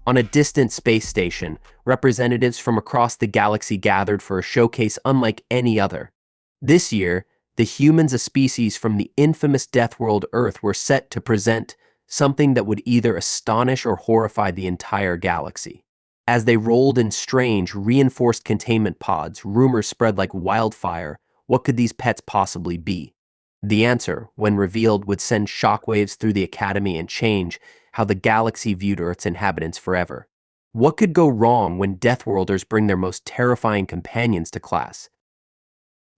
On a distant space station, representatives from across the galaxy gathered for a showcase unlike any other. This year, the humans, a species from the infamous Deathworld Earth, were set to present something that would either astonish or horrify the entire galaxy. As they rolled in strange, reinforced containment pods, rumors spread like wildfire. What could these pets possibly be? The answer, when revealed, would send shockwaves through the Academy and change how the galaxy viewed Earth's inhabitants forever. What could go wrong when Deathworlders bring their most terrifying companions to class?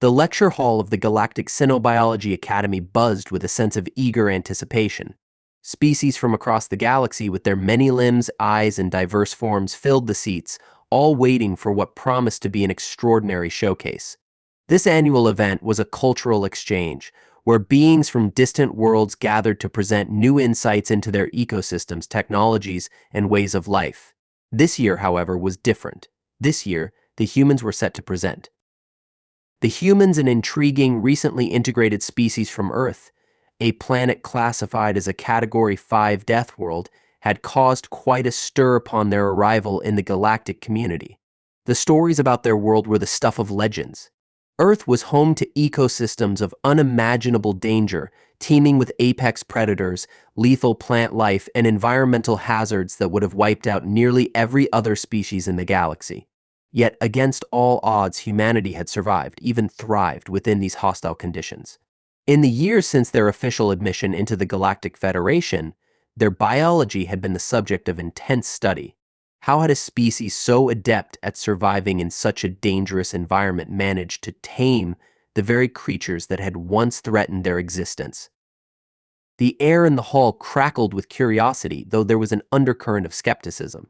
The lecture hall of the Galactic Xenobiology Academy buzzed with a sense of eager anticipation. Species from across the galaxy with their many limbs, eyes, and diverse forms filled the seats, all waiting for what promised to be an extraordinary showcase. This annual event was a cultural exchange, where beings from distant worlds gathered to present new insights into their ecosystems, technologies, and ways of life. This year, however, was different. This year, the humans were set to present. The humans, an intriguing, recently integrated species from Earth, a planet classified as a Category 5 death world, had caused quite a stir upon their arrival in the galactic community. The stories about their world were the stuff of legends. Earth was home to ecosystems of unimaginable danger, teeming with apex predators, lethal plant life, and environmental hazards that would have wiped out nearly every other species in the galaxy. Yet, against all odds, humanity had survived, even thrived, within these hostile conditions. In the years since their official admission into the Galactic Federation, their biology had been the subject of intense study. How had a species so adept at surviving in such a dangerous environment managed to tame the very creatures that had once threatened their existence? The air in the hall crackled with curiosity, though there was an undercurrent of skepticism.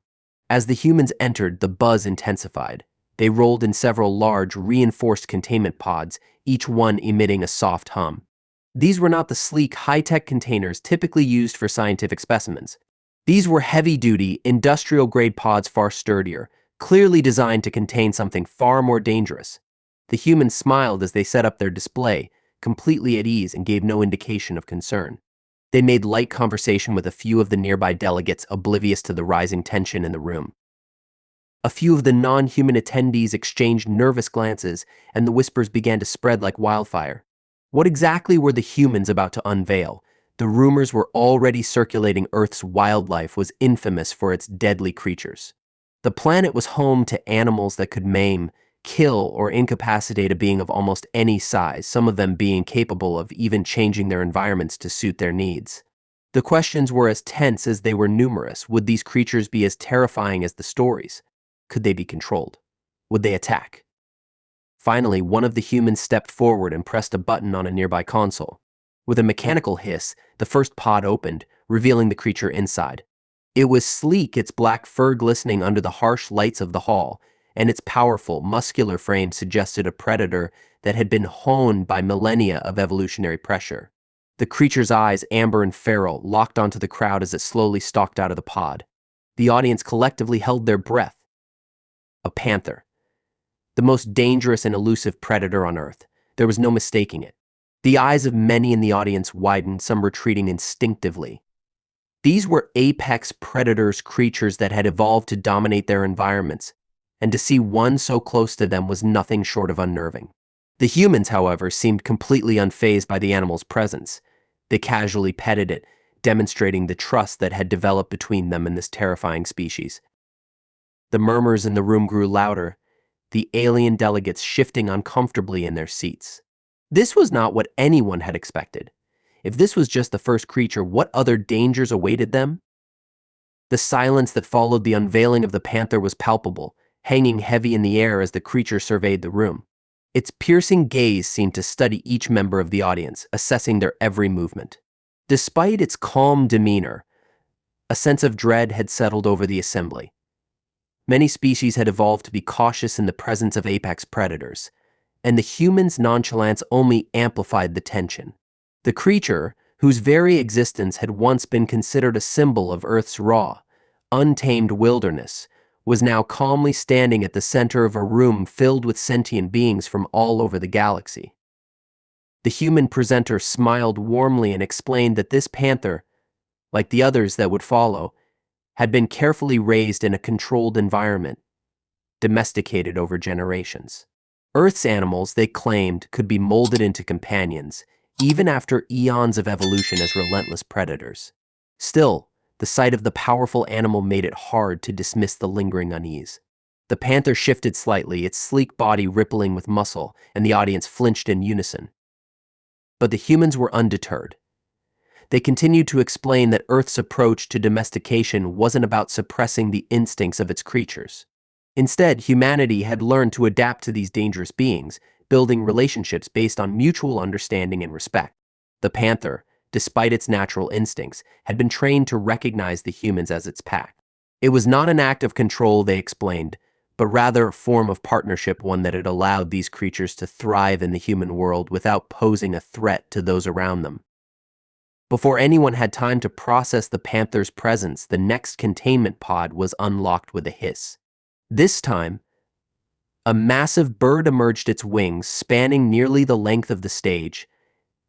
As the humans entered, the buzz intensified. They rolled in several large, reinforced containment pods, each one emitting a soft hum. These were not the sleek, high-tech containers typically used for scientific specimens. These were heavy-duty, industrial-grade pods far sturdier, clearly designed to contain something far more dangerous. The humans smiled as they set up their display, completely at ease, and gave no indication of concern. They made light conversation with a few of the nearby delegates, oblivious to the rising tension in the room. A few of the non-human attendees exchanged nervous glances, and the whispers began to spread like wildfire. What exactly were the humans about to unveil? The rumors were already circulating. Earth's wildlife was infamous for its deadly creatures. The planet was home to animals that could maim, kill, or incapacitate a being of almost any size, some of them being capable of even changing their environments to suit their needs. The questions were as tense as they were numerous. Would these creatures be as terrifying as the stories? Could they be controlled? Would they attack? Finally, one of the humans stepped forward and pressed a button on a nearby console. With a mechanical hiss, the first pod opened, revealing the creature inside. It was sleek, its black fur glistening under the harsh lights of the hall, and its powerful, muscular frame suggested a predator that had been honed by millennia of evolutionary pressure. The creature's eyes, amber and feral, locked onto the crowd as it slowly stalked out of the pod. The audience collectively held their breath. A panther. The most dangerous and elusive predator on Earth. There was no mistaking it. The eyes of many in the audience widened, some retreating instinctively. These were apex predators, creatures that had evolved to dominate their environments, and to see one so close to them was nothing short of unnerving. The humans, however, seemed completely unfazed by the animal's presence. They casually petted it, demonstrating the trust that had developed between them and this terrifying species. The murmurs in the room grew louder, the alien delegates shifting uncomfortably in their seats. This was not what anyone had expected. If this was just the first creature, what other dangers awaited them? The silence that followed the unveiling of the panther was palpable, hanging heavy in the air as the creature surveyed the room. Its piercing gaze seemed to study each member of the audience, assessing their every movement. Despite its calm demeanor, a sense of dread had settled over the assembly. Many species had evolved to be cautious in the presence of apex predators, and the human's nonchalance only amplified the tension. The creature, whose very existence had once been considered a symbol of Earth's raw, untamed wilderness, was now calmly standing at the center of a room filled with sentient beings from all over the galaxy. The human presenter smiled warmly and explained that this panther, like the others that would follow, had been carefully raised in a controlled environment, domesticated over generations. Earth's animals, they claimed, could be molded into companions, even after eons of evolution as relentless predators. Still, the sight of the powerful animal made it hard to dismiss the lingering unease. The panther shifted slightly, its sleek body rippling with muscle, and the audience flinched in unison. But the humans were undeterred. They continued to explain that Earth's approach to domestication wasn't about suppressing the instincts of its creatures. Instead, humanity had learned to adapt to these dangerous beings, building relationships based on mutual understanding and respect. The panther, despite its natural instincts, had been trained to recognize the humans as its pack. It was not an act of control, they explained, but rather a form of partnership, one that had allowed these creatures to thrive in the human world without posing a threat to those around them. Before anyone had time to process the panther's presence, the next containment pod was unlocked with a hiss. This time, a massive bird emerged, its wings spanning nearly the length of the stage,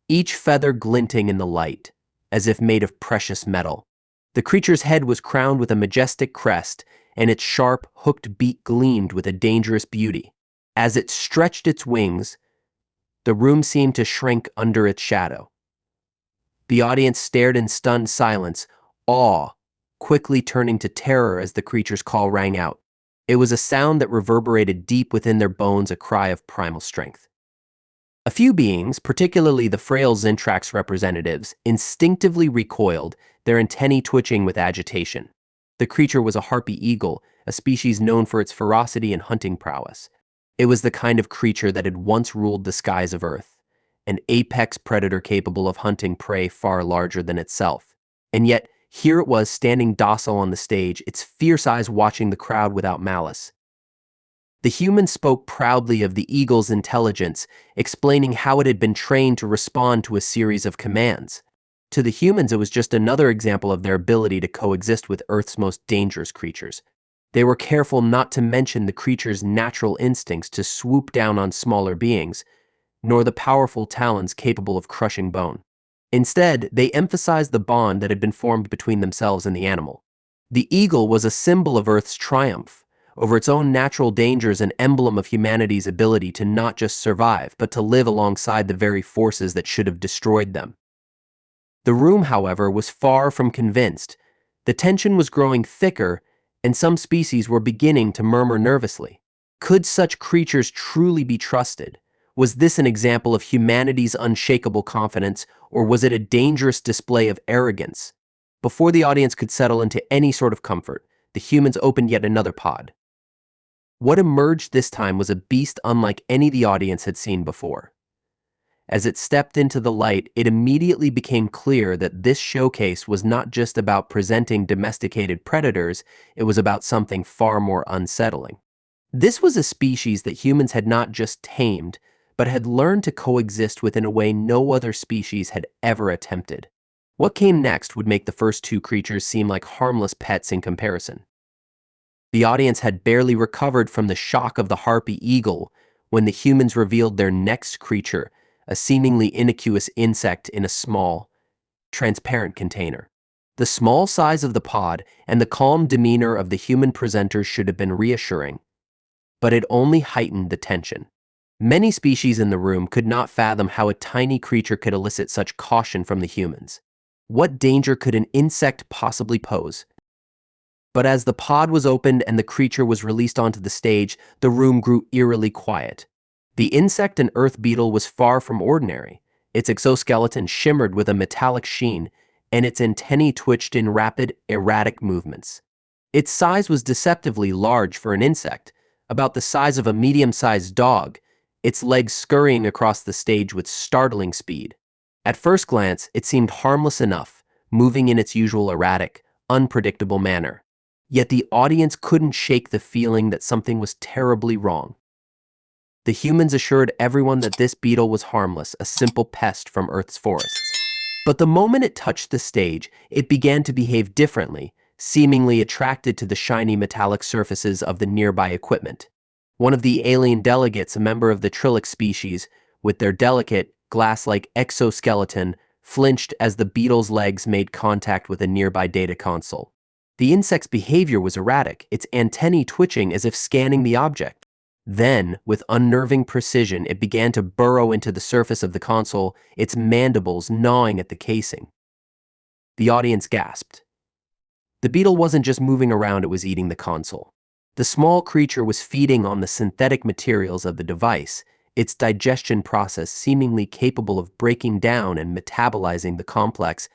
each feather glinting in the light, as if made of precious metal. The creature's head was crowned with a majestic crest, and its sharp, hooked beak gleamed with a dangerous beauty. As it stretched its wings, the room seemed to shrink under its shadow. The audience stared in stunned silence, awe quickly turning to terror as the creature's call rang out. It was a sound that reverberated deep within their bones, a cry of primal strength. A few beings, particularly the frail Zintrax representatives, instinctively recoiled, their antennae twitching with agitation. The creature was a harpy eagle, a species known for its ferocity and hunting prowess. It was the kind of creature that had once ruled the skies of Earth, an apex predator capable of hunting prey far larger than itself. And yet, here it was, standing docile on the stage, its fierce eyes watching the crowd without malice. The human spoke proudly of the eagle's intelligence, explaining how it had been trained to respond to a series of commands. To the humans, it was just another example of their ability to coexist with Earth's most dangerous creatures. They were careful not to mention the creature's natural instincts to swoop down on smaller beings, nor the powerful talons capable of crushing bone. Instead, they emphasized the bond that had been formed between themselves and the animal. The eagle was a symbol of Earth's triumph over its own natural dangers, an emblem of humanity's ability to not just survive, but to live alongside the very forces that should have destroyed them. The room, however, was far from convinced. The tension was growing thicker, and some species were beginning to murmur nervously. Could such creatures truly be trusted? Was this an example of humanity's unshakable confidence, or was it a dangerous display of arrogance? Before the audience could settle into any sort of comfort, the humans opened yet another pod. What emerged this time was a beast unlike any the audience had seen before. As it stepped into the light, it immediately became clear that this showcase was not just about presenting domesticated predators, it was about something far more unsettling. This was a species that humans had not just tamed, but had learned to coexist with in a way no other species had ever attempted. What came next would make the first two creatures seem like harmless pets in comparison. The audience had barely recovered from the shock of the harpy eagle when the humans revealed their next creature, a seemingly innocuous insect in a small, transparent container. The small size of the pod and the calm demeanor of the human presenters should have been reassuring, but it only heightened the tension. Many species in the room could not fathom how a tiny creature could elicit such caution from the humans. What danger could an insect possibly pose? But as the pod was opened and the creature was released onto the stage, the room grew eerily quiet. The insect, an earth beetle, was far from ordinary. Its exoskeleton shimmered with a metallic sheen, and its antennae twitched in rapid, erratic movements. Its size was deceptively large for an insect, about the size of a medium-sized dog, its legs scurrying across the stage with startling speed. At first glance, it seemed harmless enough, moving in its usual erratic, unpredictable manner. Yet the audience couldn't shake the feeling that something was terribly wrong. The humans assured everyone that this beetle was harmless, a simple pest from Earth's forests. But the moment it touched the stage, it began to behave differently, seemingly attracted to the shiny metallic surfaces of the nearby equipment. One of the alien delegates, a member of the Trilix species, with their delicate, glass-like exoskeleton, flinched as the beetle's legs made contact with a nearby data console. The insect's behavior was erratic, its antennae twitching as if scanning the object. Then, with unnerving precision, it began to burrow into the surface of the console, its mandibles gnawing at the casing. The audience gasped. The beetle wasn't just moving around, it was eating the console. The small creature was feeding on the synthetic materials of the device, its digestion process seemingly capable of breaking down and metabolizing the complex,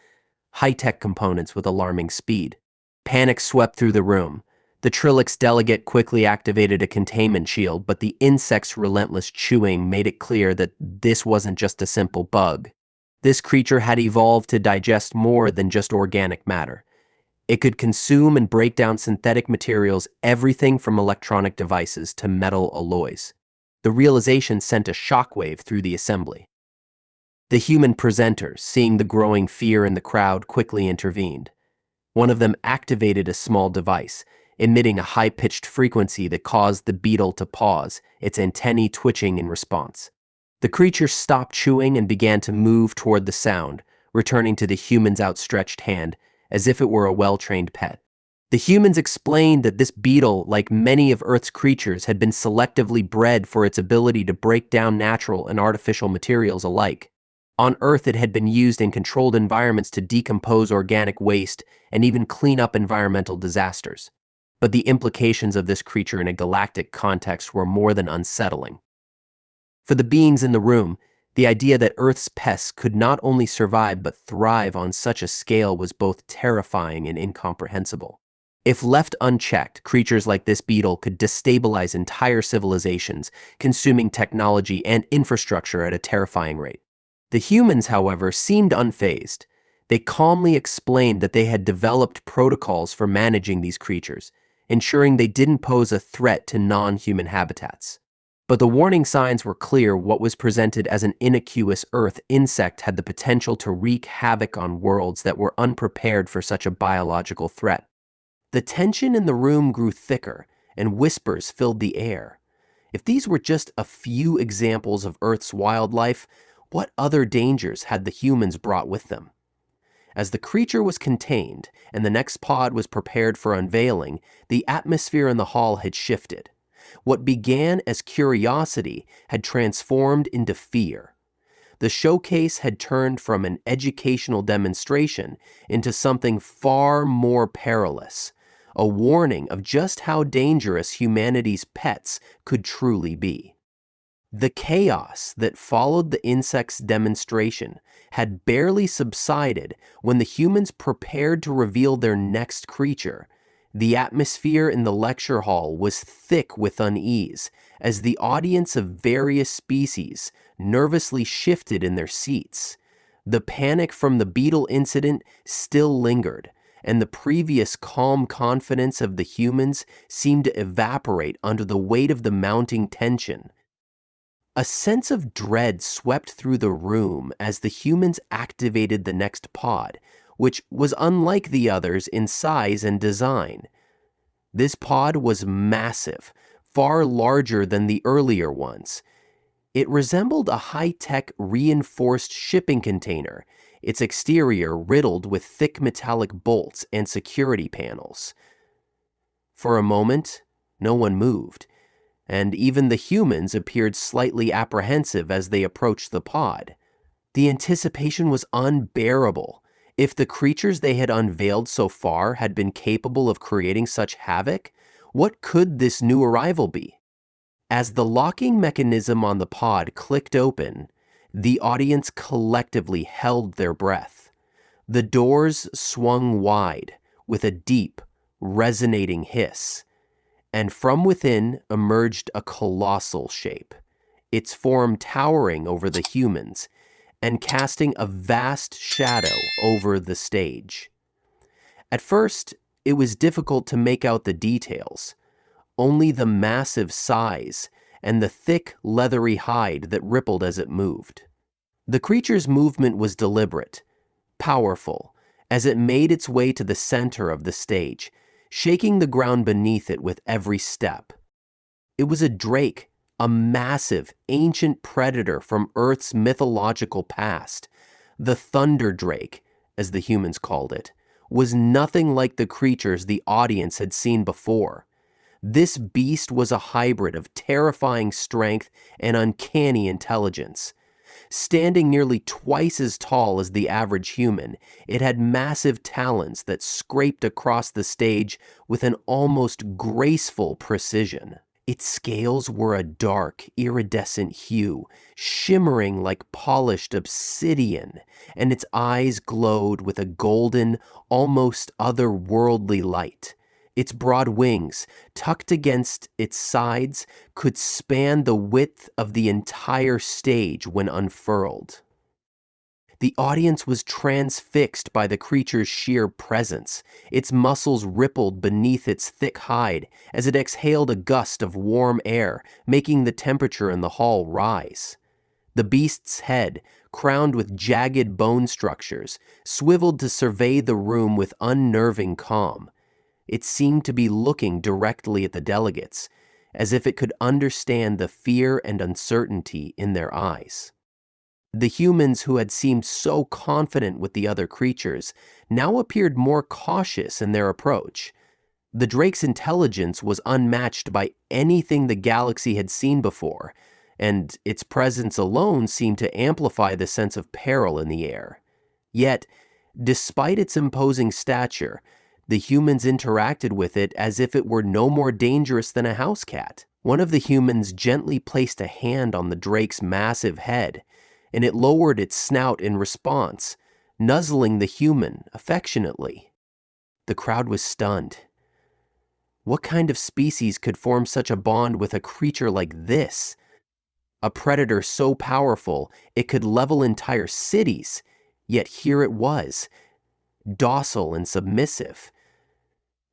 high-tech components with alarming speed. Panic swept through the room. The Trilix delegate quickly activated a containment shield, but the insect's relentless chewing made it clear that this wasn't just a simple bug. This creature had evolved to digest more than just organic matter. It could consume and break down synthetic materials, everything from electronic devices to metal alloys. The realization sent a shockwave through the assembly. The human presenters, seeing the growing fear in the crowd, quickly intervened. One of them activated a small device, emitting a high-pitched frequency that caused the beetle to pause, its antennae twitching in response. The creature stopped chewing and began to move toward the sound, returning to the human's outstretched hand, as if it were a well-trained pet. The humans explained that this beetle, like many of Earth's creatures, had been selectively bred for its ability to break down natural and artificial materials alike. On Earth, it had been used in controlled environments to decompose organic waste and even clean up environmental disasters. But the implications of this creature in a galactic context were more than unsettling. For the beings in the room, the idea that Earth's pests could not only survive but thrive on such a scale was both terrifying and incomprehensible. If left unchecked, creatures like this beetle could destabilize entire civilizations, consuming technology and infrastructure at a terrifying rate. The humans, however, seemed unfazed. They calmly explained that they had developed protocols for managing these creatures, ensuring they didn't pose a threat to non-human habitats. But the warning signs were clear. What was presented as an innocuous Earth insect had the potential to wreak havoc on worlds that were unprepared for such a biological threat. The tension in the room grew thicker, and whispers filled the air. If these were just a few examples of Earth's wildlife, what other dangers had the humans brought with them? As the creature was contained and the next pod was prepared for unveiling, the atmosphere in the hall had shifted. What began as curiosity had transformed into fear. The showcase had turned from an educational demonstration into something far more perilous, a warning of just how dangerous humanity's pets could truly be. The chaos that followed the insect's demonstration had barely subsided when the humans prepared to reveal their next creature. The atmosphere in the lecture hall was thick with unease as the audience of various species nervously shifted in their seats. The panic from the beetle incident still lingered, and the previous calm confidence of the humans seemed to evaporate under the weight of the mounting tension. A sense of dread swept through the room as the humans activated the next pod, which was unlike the others in size and design. This pod was massive, far larger than the earlier ones. It resembled a high-tech reinforced shipping container, its exterior riddled with thick metallic bolts and security panels. For a moment, no one moved, and even the humans appeared slightly apprehensive as they approached the pod. The anticipation was unbearable. If the creatures they had unveiled so far had been capable of creating such havoc, what could this new arrival be? As the locking mechanism on the pod clicked open, the audience collectively held their breath. The doors swung wide with a deep, resonating hiss, and from within emerged a colossal shape, its form towering over the humans and casting a vast shadow over the stage. At first, it was difficult to make out the details, only the massive size and the thick, leathery hide that rippled as it moved. The creature's movement was deliberate, powerful, as it made its way to the center of the stage, shaking the ground beneath it with every step. It was a drake, a massive, ancient predator from Earth's mythological past. The thunder drake, as the humans called it, was nothing like the creatures the audience had seen before. This beast was a hybrid of terrifying strength and uncanny intelligence. Standing nearly twice as tall as the average human, it had massive talons that scraped across the stage with an almost graceful precision. Its scales were a dark, iridescent hue, shimmering like polished obsidian, and its eyes glowed with a golden, almost otherworldly light. Its broad wings, tucked against its sides, could span the width of the entire stage when unfurled. The audience was transfixed by the creature's sheer presence. Its muscles rippled beneath its thick hide as it exhaled a gust of warm air, making the temperature in the hall rise. The beast's head, crowned with jagged bone structures, swiveled to survey the room with unnerving calm. It seemed to be looking directly at the delegates, as if it could understand the fear and uncertainty in their eyes. The humans who had seemed so confident with the other creatures now appeared more cautious in their approach. The drake's intelligence was unmatched by anything the galaxy had seen before, and its presence alone seemed to amplify the sense of peril in the air. Yet, despite its imposing stature, the humans interacted with it as if it were no more dangerous than a house cat. One of the humans gently placed a hand on the drake's massive head, and it lowered its snout in response, nuzzling the human affectionately. The crowd was stunned. What kind of species could form such a bond with a creature like this? A predator so powerful it could level entire cities, yet here it was, docile and submissive.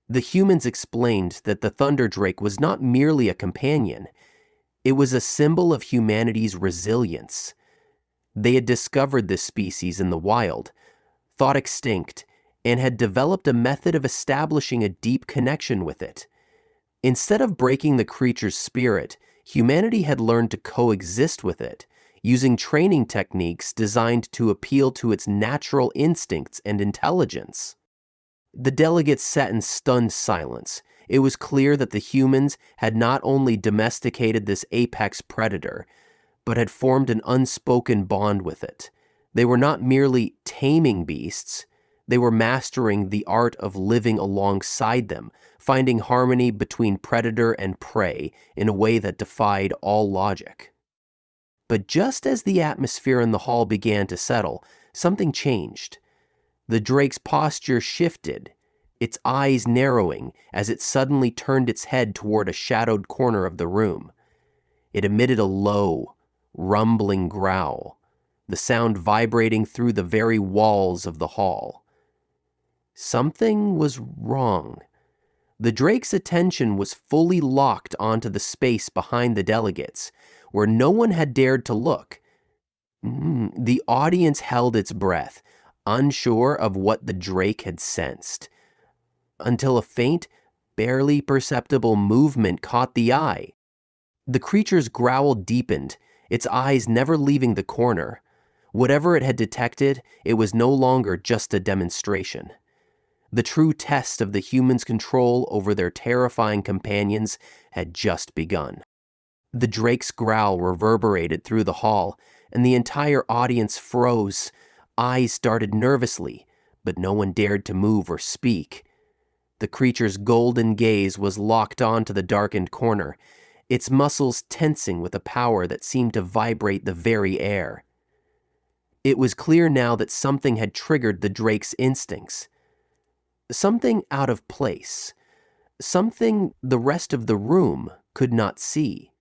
The humans explained that the thunder drake was not merely a companion, it was a symbol of humanity's resilience. They had discovered this species in the wild, thought extinct, and had developed a method of establishing a deep connection with it. Instead of breaking the creature's spirit, humanity had learned to coexist with it, using training techniques designed to appeal to its natural instincts and intelligence. The delegates sat in stunned silence. It was clear that the humans had not only domesticated this apex predator, but had formed an unspoken bond with it. They were not merely taming beasts, they were mastering the art of living alongside them, finding harmony between predator and prey in a way that defied all logic. But just as the atmosphere in the hall began to settle, something changed. The drake's posture shifted, its eyes narrowing as it suddenly turned its head toward a shadowed corner of the room. It emitted a low, rumbling growl, the sound vibrating through the very walls of the hall. Something was wrong. The drake's attention was fully locked onto the space behind the delegates, where no one had dared to look. The audience held its breath, unsure of what the drake had sensed, until a faint, barely perceptible movement caught the eye. The creature's growl deepened, its eyes never leaving the corner. Whatever it had detected, it was no longer just a demonstration. The true test of the humans' control over their terrifying companions had just begun. The drake's growl reverberated through the hall, and the entire audience froze. Eyes darted nervously, but no one dared to move or speak. The creature's golden gaze was locked onto the darkened corner, its muscles tensing with a power that seemed to vibrate the very air. It was clear now that something had triggered the drake's instincts. Something out of place. Something the rest of the room could not see.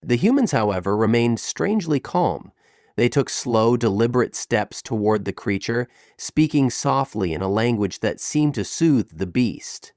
The humans, however, remained strangely calm. They took slow, deliberate steps toward the creature, speaking softly in a language that seemed to soothe the beast.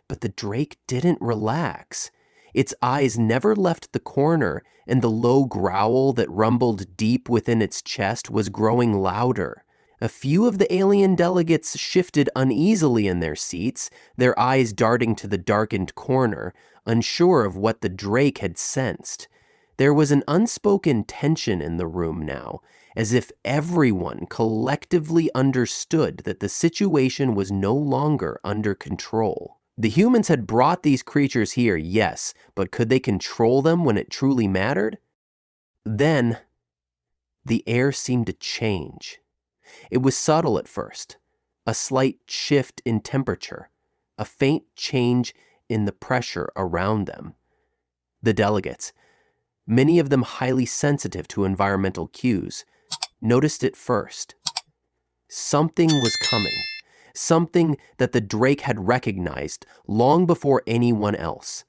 But the drake didn't relax. Its eyes never left the corner, and the low growl that rumbled deep within its chest was growing louder. A few of the alien delegates shifted uneasily in their seats, their eyes darting to the darkened corner, unsure of what the drake had sensed. There was an unspoken tension in the room now, as if everyone collectively understood that the situation was no longer under control. The humans had brought these creatures here, yes, but could they control them when it truly mattered? Then, the air seemed to change. It was subtle at first, a slight shift in temperature, a faint change in the pressure around them. The delegates, many of them highly sensitive to environmental cues, noticed it first. Something was coming, something that the Drake had recognized long before anyone else.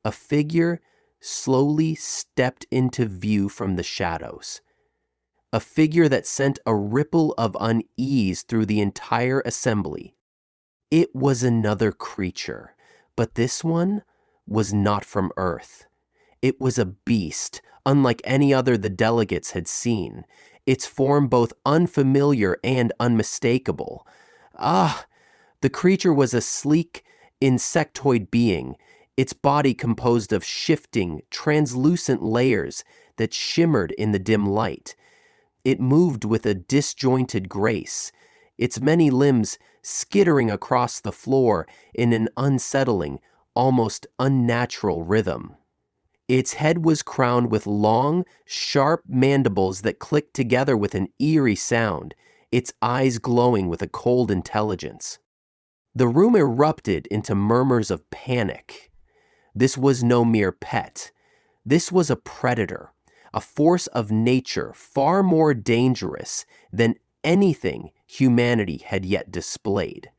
A figure slowly stepped into view from the shadows. A figure that sent a ripple of unease through the entire assembly. It was another creature, but this one was not from Earth. It was a beast, unlike any other the delegates had seen, its form both unfamiliar and unmistakable. The creature was a sleek, insectoid being, its body composed of shifting, translucent layers that shimmered in the dim light. It moved with a disjointed grace, its many limbs skittering across the floor in an unsettling, almost unnatural rhythm. Its head was crowned with long, sharp mandibles that clicked together with an eerie sound, its eyes glowing with a cold intelligence. The room erupted into murmurs of panic. This was no mere pet. This was a predator, a force of nature far more dangerous than anything humanity had yet displayed.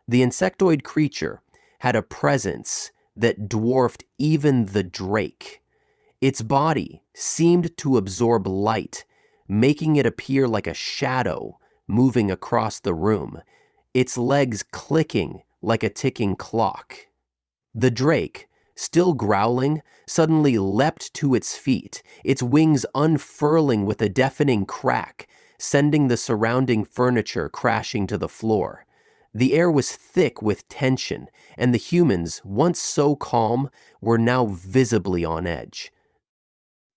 The insectoid creature had a presence that dwarfed even the Drake. Its body seemed to absorb light, making it appear like a shadow moving across the room, its legs clicking like a ticking clock. The Drake, still growling, suddenly leapt to its feet, its wings unfurling with a deafening crack, sending the surrounding furniture crashing to the floor. The air was thick with tension, and the humans, once so calm, were now visibly on edge.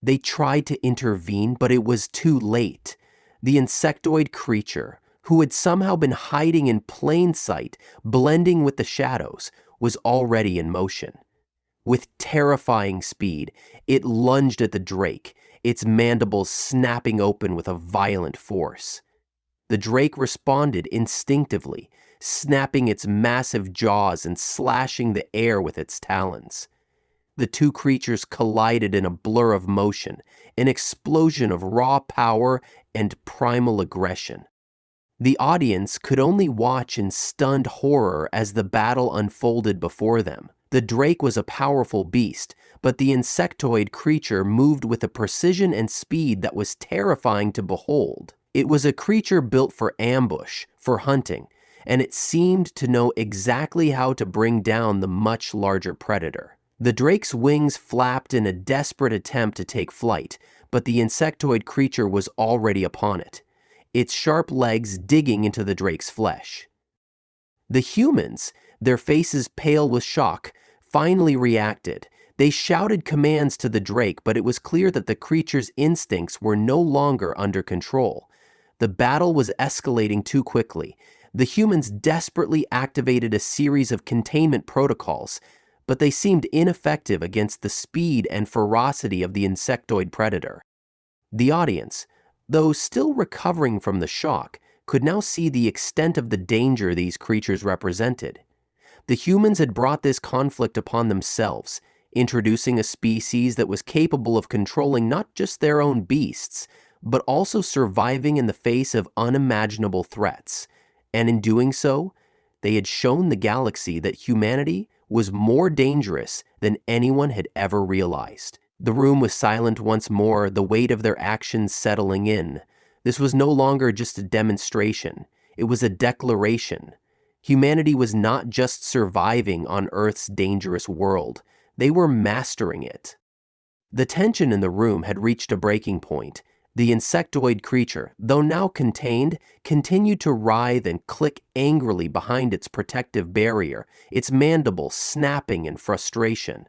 They tried to intervene, but it was too late. The insectoid creature, who had somehow been hiding in plain sight, blending with the shadows, was already in motion. With terrifying speed, it lunged at the Drake, its mandibles snapping open with a violent force. The Drake responded instinctively, snapping its massive jaws and slashing the air with its talons. The two creatures collided in a blur of motion, an explosion of raw power and primal aggression. The audience could only watch in stunned horror as the battle unfolded before them. The Drake was a powerful beast, but the insectoid creature moved with a precision and speed that was terrifying to behold. It was a creature built for ambush, for hunting, and it seemed to know exactly how to bring down the much larger predator. The Drake's wings flapped in a desperate attempt to take flight, but the insectoid creature was already upon it, its sharp legs digging into the Drake's flesh. The humans, their faces pale with shock, finally reacted. They shouted commands to the Drake, but it was clear that the creature's instincts were no longer under control. The battle was escalating too quickly. The humans desperately activated a series of containment protocols, but they seemed ineffective against the speed and ferocity of the insectoid predator. The audience, though still recovering from the shock, could now see the extent of the danger these creatures represented. The humans had brought this conflict upon themselves, introducing a species that was capable of controlling not just their own beasts, but also surviving in the face of unimaginable threats. And in doing so, they had shown the galaxy that humanity was more dangerous than anyone had ever realized. The room was silent once more, the weight of their actions settling in. This was no longer just a demonstration. It was a declaration. Humanity was not just surviving on Earth's dangerous world. They were mastering it. The tension in the room had reached a breaking point. The insectoid creature, though now contained, continued to writhe and click angrily behind its protective barrier, its mandibles snapping in frustration.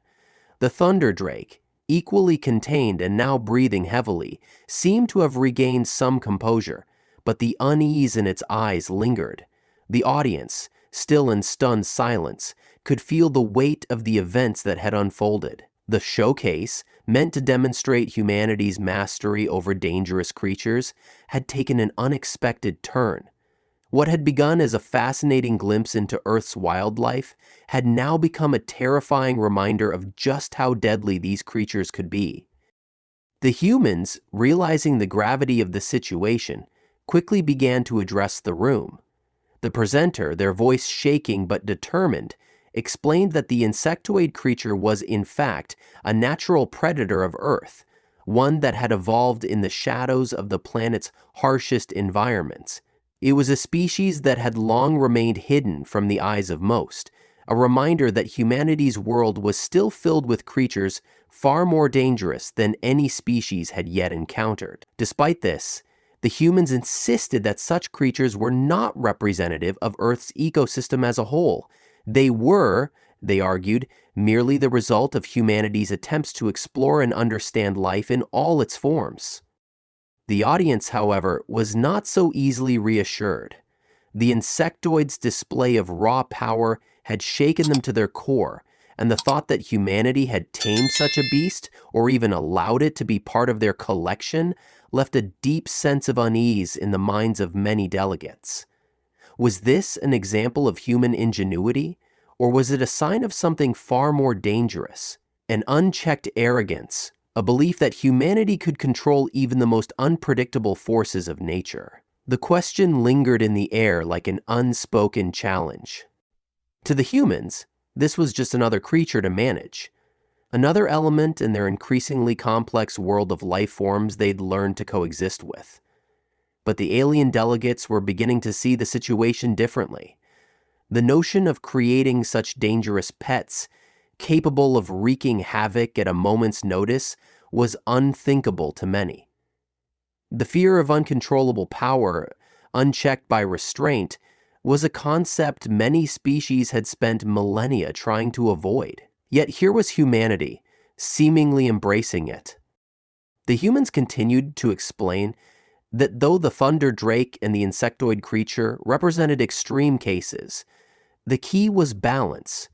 The Thunder Drake, equally contained and now breathing heavily, seemed to have regained some composure, but the unease in its eyes lingered. The audience, still in stunned silence, could feel the weight of the events that had unfolded. The showcase, meant to demonstrate humanity's mastery over dangerous creatures, had taken an unexpected turn. What had begun as a fascinating glimpse into Earth's wildlife had now become a terrifying reminder of just how deadly these creatures could be. The humans, realizing the gravity of the situation, quickly began to address the room. The presenter, their voice shaking but determined, explained that the insectoid creature was in fact a natural predator of Earth, one that had evolved in the shadows of the planet's harshest environments. It was a species that had long remained hidden from the eyes of most, a reminder that humanity's world was still filled with creatures far more dangerous than any species had yet encountered. Despite this, the humans insisted that such creatures were not representative of Earth's ecosystem as a whole. They were, they argued, merely the result of humanity's attempts to explore and understand life in all its forms. The audience, however, was not so easily reassured. The insectoid's display of raw power had shaken them to their core, and the thought that humanity had tamed such a beast, or even allowed it to be part of their collection, left a deep sense of unease in the minds of many delegates. Was this an example of human ingenuity, or was it a sign of something far more dangerous? An unchecked arrogance, a belief that humanity could control even the most unpredictable forces of nature. The question lingered in the air like an unspoken challenge. To the humans, this was just another creature to manage, another element in their increasingly complex world of life forms they'd learned to coexist with. But the alien delegates were beginning to see the situation differently. The notion of creating such dangerous pets, capable of wreaking havoc at a moment's notice, was unthinkable to many. The fear of uncontrollable power, unchecked by restraint, was a concept many species had spent millennia trying to avoid. Yet here was humanity, seemingly embracing it. The humans continued to explain that though the thunder drake and the insectoid creature represented extreme cases, the key was balance.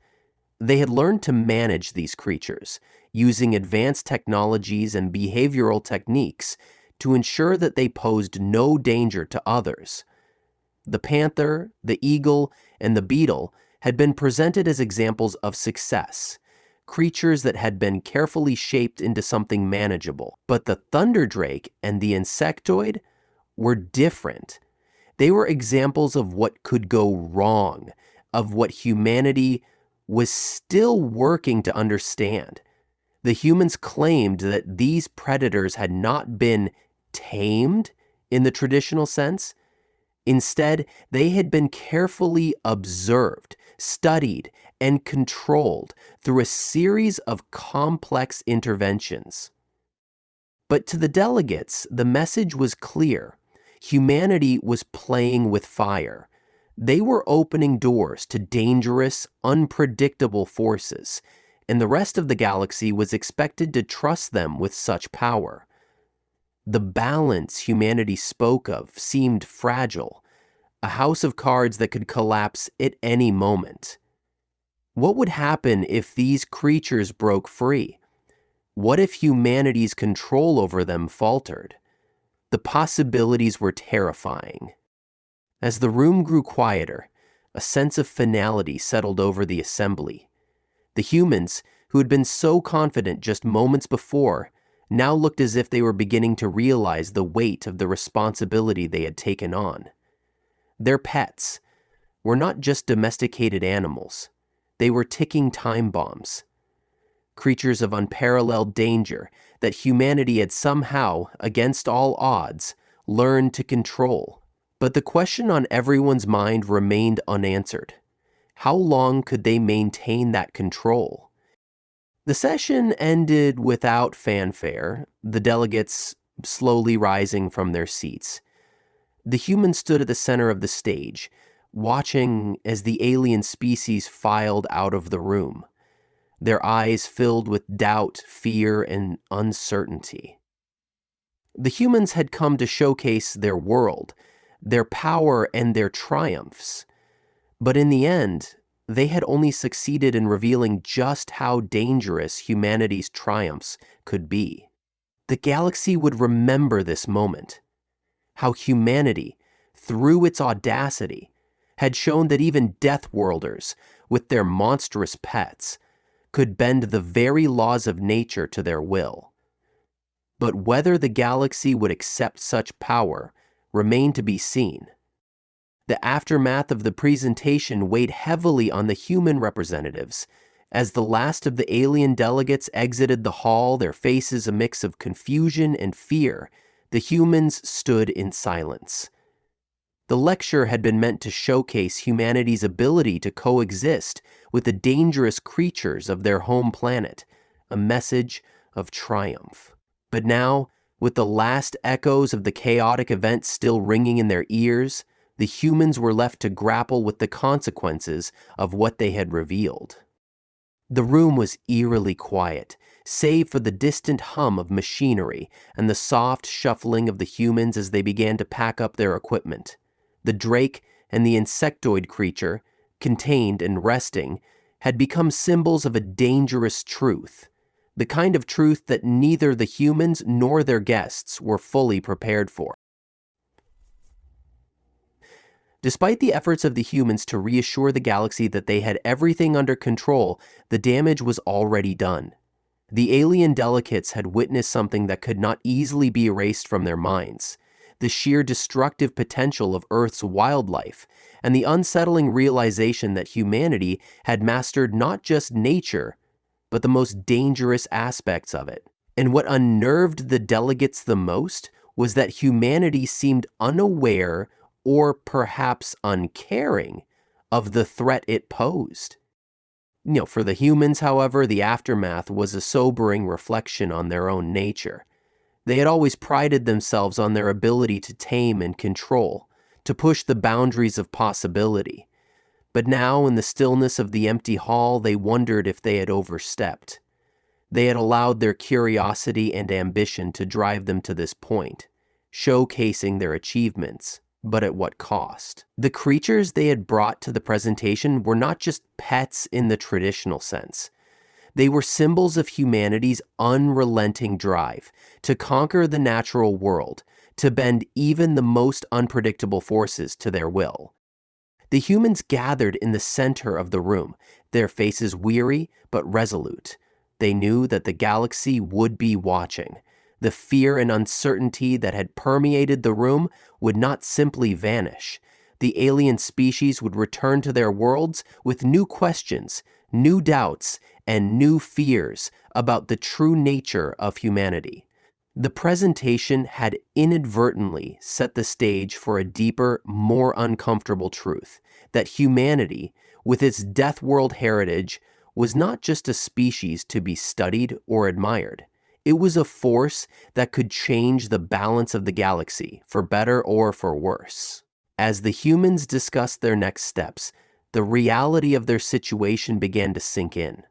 They had learned to manage these creatures, using advanced technologies and behavioral techniques to ensure that they posed no danger to others. The panther, the eagle, and the beetle had been presented as examples of success, creatures that had been carefully shaped into something manageable. But the thunder drake and the insectoid were different. They were examples of what could go wrong, of what humanity was still working to understand. The humans claimed that these predators had not been tamed in the traditional sense. Instead, they had been carefully observed, studied, and controlled through a series of complex interventions. But to the delegates, the message was clear. Humanity was playing with fire. They were opening doors to dangerous, unpredictable forces, and the rest of the galaxy was expected to trust them with such power. The balance humanity spoke of seemed fragile, a house of cards that could collapse at any moment. What would happen if these creatures broke free? What if humanity's control over them faltered? The possibilities were terrifying. As the room grew quieter, a sense of finality settled over the assembly. The humans, who had been so confident just moments before, now looked as if they were beginning to realize the weight of the responsibility they had taken on. Their pets were not just domesticated animals. They were ticking time bombs, creatures of unparalleled danger that humanity had somehow, against all odds, learned to control. But the question on everyone's mind remained unanswered. How long could they maintain that control? The session ended without fanfare, the delegates slowly rising from their seats. The humans stood at the center of the stage, watching as the alien species filed out of the room. their eyes filled with doubt, fear, and uncertainty. The humans had come to showcase their world, their power, and their triumphs. But in the end, they had only succeeded in revealing just how dangerous humanity's triumphs could be. The galaxy would remember this moment, how humanity, through its audacity, had shown that even Deathworlders, with their monstrous pets, could bend the very laws of nature to their will. But whether the galaxy would accept such power remained to be seen. The aftermath of the presentation weighed heavily on the human representatives. As the last of the alien delegates exited the hall, their faces a mix of confusion and fear, the humans stood in silence. The lecture had been meant to showcase humanity's ability to coexist with the dangerous creatures of their home planet, a message of triumph. But now, with the last echoes of the chaotic event still ringing in their ears, the humans were left to grapple with the consequences of what they had revealed. The room was eerily quiet, save for the distant hum of machinery and the soft shuffling of the humans as they began to pack up their equipment. The drake and the insectoid creature, contained and resting, had become symbols of a dangerous truth, the kind of truth that neither the humans nor their guests were fully prepared for. Despite the efforts of the humans to reassure the galaxy that they had everything under control, the damage was already done. The alien delegates had witnessed something that could not easily be erased from their minds: the sheer destructive potential of Earth's wildlife, and the unsettling realization that humanity had mastered not just nature, but the most dangerous aspects of it. And what unnerved the delegates the most was that humanity seemed unaware or perhaps uncaring of the threat it posed. For the humans, however, the aftermath was a sobering reflection on their own nature. They had always prided themselves on their ability to tame and control, to push the boundaries of possibility. But now, in the stillness of the empty hall, they wondered if they had overstepped. They had allowed their curiosity and ambition to drive them to this point, showcasing their achievements, but at what cost? The creatures they had brought to the presentation were not just pets in the traditional sense. They were symbols of humanity's unrelenting drive to conquer the natural world, to bend even the most unpredictable forces to their will. The humans gathered in the center of the room, their faces weary but resolute. They knew that the galaxy would be watching. The fear and uncertainty that had permeated the room would not simply vanish. The alien species would return to their worlds with new questions, new doubts, and new fears about the true nature of humanity. The presentation had inadvertently set the stage for a deeper, more uncomfortable truth: that humanity, with its Deathworld heritage, was not just a species to be studied or admired. It was a force that could change the balance of the galaxy, for better or for worse. As the humans discussed their next steps, the reality of their situation began to sink in.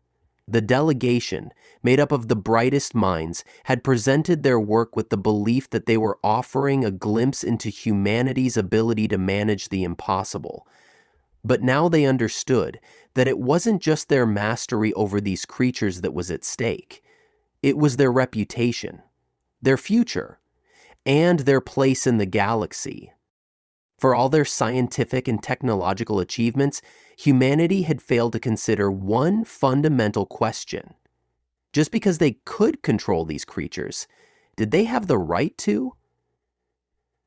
The delegation, made up of the brightest minds, had presented their work with the belief that they were offering a glimpse into humanity's ability to manage the impossible. But now they understood that it wasn't just their mastery over these creatures that was at stake. It was their reputation, their future, and their place in the galaxy. For all their scientific and technological achievements, humanity had failed to consider one fundamental question. Just because they could control these creatures, did they have the right to?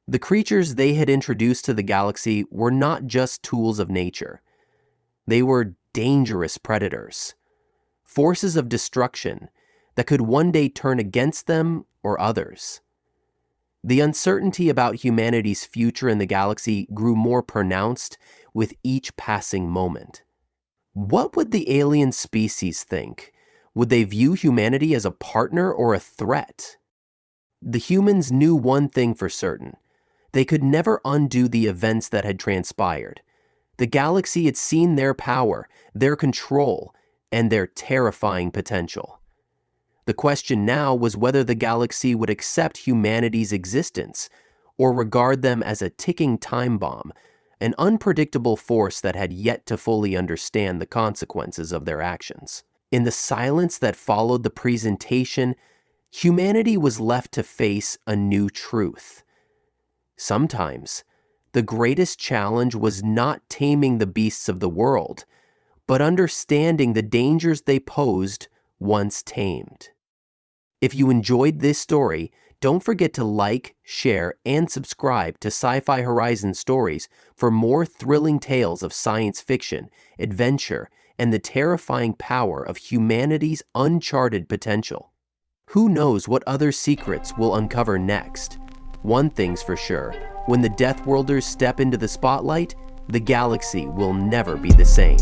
The creatures they had introduced to the galaxy were not just tools of nature. They were dangerous predators, forces of destruction that could one day turn against them or others. The uncertainty about humanity's future in the galaxy grew more pronounced with each passing moment. What would the alien species think? Would they view humanity as a partner or a threat? The humans knew one thing for certain: they could never undo the events that had transpired. The galaxy had seen their power, their control, and their terrifying potential. The question now was whether the galaxy would accept humanity's existence or regard them as a ticking time bomb, an unpredictable force that had yet to fully understand the consequences of their actions. In the silence that followed the presentation, humanity was left to face a new truth. Sometimes, the greatest challenge was not taming the beasts of the world, but understanding the dangers they posed once tamed. If you enjoyed this story, don't forget to like, share, and subscribe to Sci-Fi Horizon Stories for more thrilling tales of science fiction, adventure, and the terrifying power of humanity's uncharted potential. Who knows what other secrets we'll uncover next? One thing's for sure, when the Deathworlders step into the spotlight, the galaxy will never be the same.